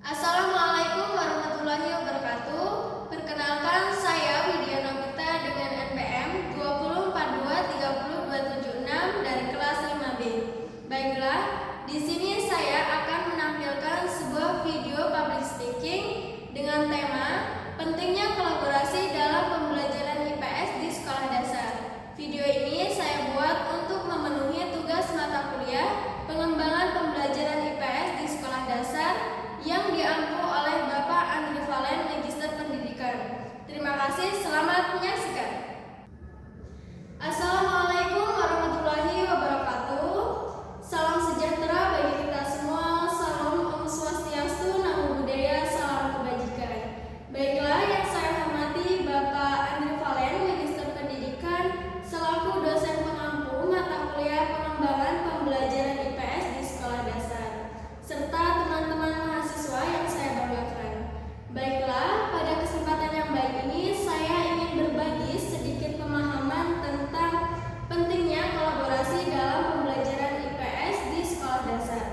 Assalamualaikum warahmatullahi wabarakatuh. Perkenalkan, saya Widya Nobita dengan NPM 204230276 dari kelas 5B. Baiklah, di sini saya akan menampilkan sebuah video public speaking dengan tema pentingnya kolaborasi dalam pembelajaran IPS di sekolah dasar. Video ini saya buat untuk memenuhi tugas mata kuliah pengembangan pembelajaran IPS di sekolah dasar yang diampu oleh Bapak Andri Valen, Magister Pendidikan. Terima kasih, selamat menyaksikan. Assalamualaikum warahmatullahi wabarakatuh. Salam sejahtera bagi kita semua. Salam Om Swastiastu, Namo Buddhaya, salam kebajikan. Baiklah, yang saya hormati Bapak Andri Valen, Magister Pendidikan, selaku dosen pengampu mata kuliah pengembangan pembelajaran IPS di sekolah dasar, serta teman-teman mahasiswa yang saya banggakan. Baiklah, pada kesempatan yang baik ini saya ingin berbagi sedikit pemahaman tentang pentingnya kolaborasi dalam pembelajaran IPS di sekolah dasar.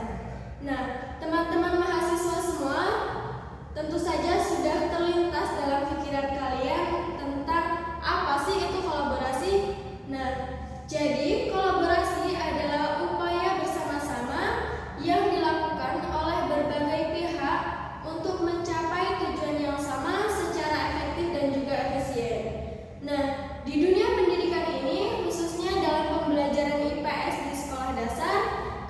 Nah, teman-teman mahasiswa semua tentu saja sudah terlintas dalam pikiran kalian tentang apa sih itu kolaborasi. Nah, jadi kolaborasi adalah upaya bersama-sama yang dilakukan oleh berbagai pihak untuk mencapai tujuan yang sama secara efektif dan juga efisien. Nah, di dunia pendidikan ini, khususnya dalam pembelajaran IPS di sekolah dasar,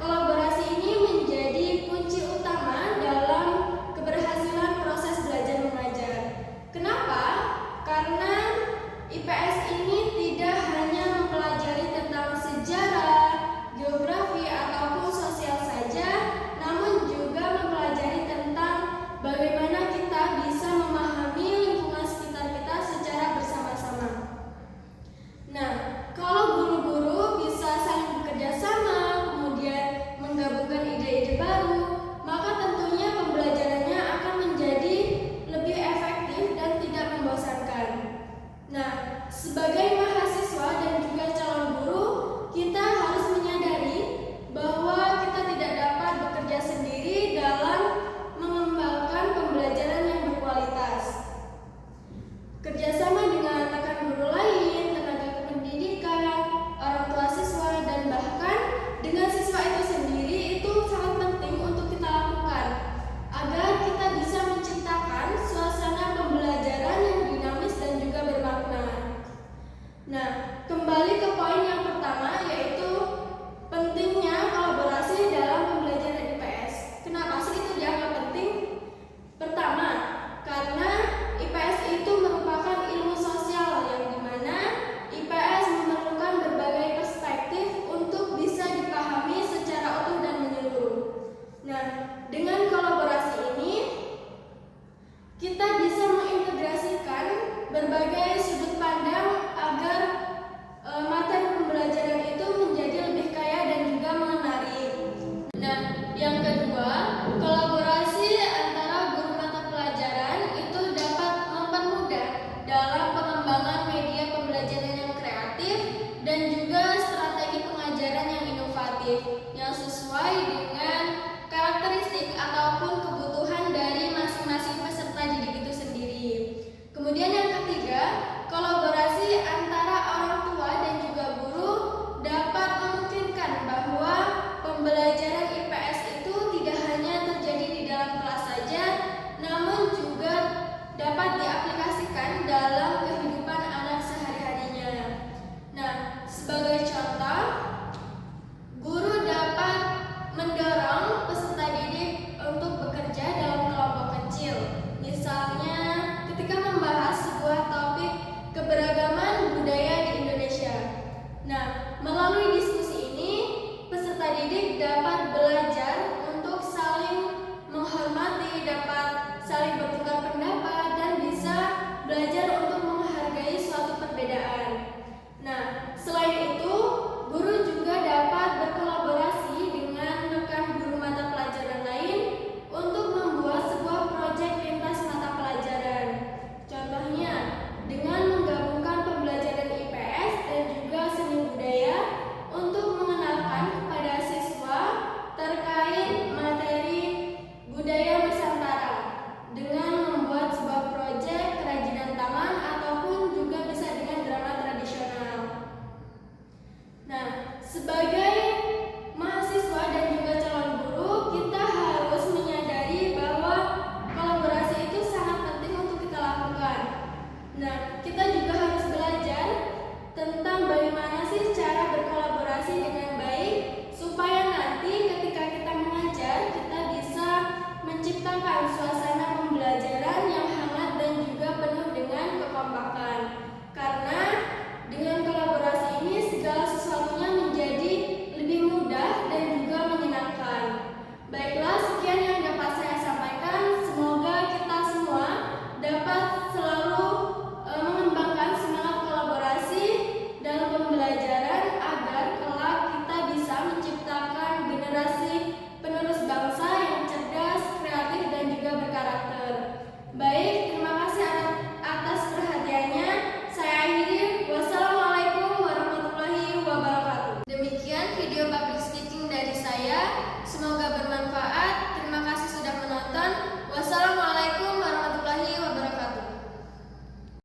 kolaborasi ini menjadi kunci utama dalam keberhasilan proses belajar mengajar. Kenapa? Karena IPS ini tidak hanya mempelajari tentang sejarah, geografi, ataupun sosial saja, namun juga mempelajari tentang bagaimana kita bisa memahami lingkungan sekitar kita secara bersama-sama. Nah, kalau guru-guru bisa saling bekerja sama, kemudian menggabungkan ide-ide baru, maka tentunya pembelajarannya akan menjadi lebih efektif dan tidak membosankan. Nah, sebagai mahasiswa dan juga calon guru, kita harus menyadari bahwa kita tidak dapat bekerja sendiri dalam mengembangkan pembelajaran yang berkualitas. Kerjasama dengan rekan guru lain, tenaga kependidikan, orang tua siswa, dan bahkan dengan siswa itu sendiri itu sangat penting untuk kita lakukan agar kita bisa menciptakan suasana pembelajaran yang dinamis dan juga bermakna. Nah, kembali ke poin yang pertama, yaitu pentingnya kolaborasi dalam pembelajaran IPS. Kenapa sih itu dianggap penting? Pertama, karena IPS itu merupakan ilmu sosial yang dimana IPS memerlukan berbagai perspektif untuk bisa dipahami secara utuh dan menyeluruh. Nah, dengan kolaborasi ini kita bisa mengintegrasikan berbagai sudut pandang agar materi pembelajaran itu menjadi lebih kaya dan juga menarik. Nah, yang kedua, kolaborasi antara guru mata pelajaran itu dapat mempermudah dalam pengembangan media pembelajaran yang kreatif dan juga strategi pengajaran yang inovatif yang sesuai dengan karakteristik ataupun kebutuhan dari masing-masing peserta didik itu sendiri. Kemudian yang ketiga, kolaborasi antara orang tua dan juga guru dapat memungkinkan bahwa pembelajaran IPS itu tidak hanya terjadi di dalam kelas saja, namun juga dapat diaplikasikan dalam kehidupan anak sehari-harinya. Nah, sebagai contoh, guru dapat mendorong peserta didik untuk bekerja dalam kelompok kecil. Misalnya, ketika membahas sebuah topik keberagaman budaya di Indonesia. Nah, melalui diskusi ini, peserta didik dapat belajar untuk saling menghormati, dapat saling bertukar pendapat, dan bisa belajar untuk menciptakan suatu